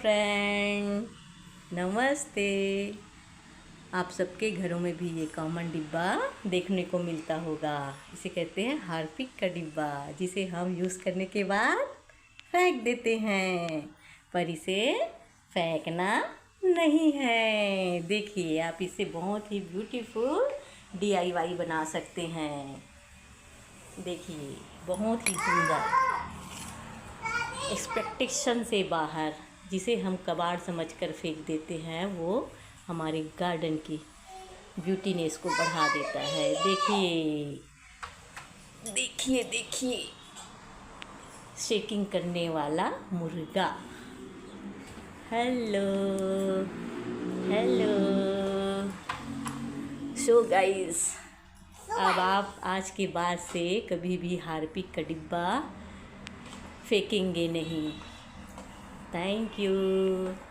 Friend, नमस्ते। आप सबके घरों में भी ये कॉमन डिब्बा देखने को मिलता होगा। इसे कहते हैं हार्पिक का डिब्बा, जिसे हम यूज़ करने के बाद फेंक देते हैं, पर इसे फेंकना नहीं है। देखिए, आप इसे बहुत ही ब्यूटीफुल DIY बना सकते हैं। देखिए, बहुत ही सुंदर, एक्सपेक्टेशन से बाहर, जिसे हम कबाड़ समझकर फेंक देते हैं, वो हमारे गार्डन की ब्यूटीनेस को बढ़ा देता है। देखिए देखिए देखिए, शेकिंग करने वाला मुर्गा। Hello hello. सो गाइस, अब आप आज के बाद से कभी भी हार्पिक का डिब्बा फेंकेंगे नहीं। Thank you.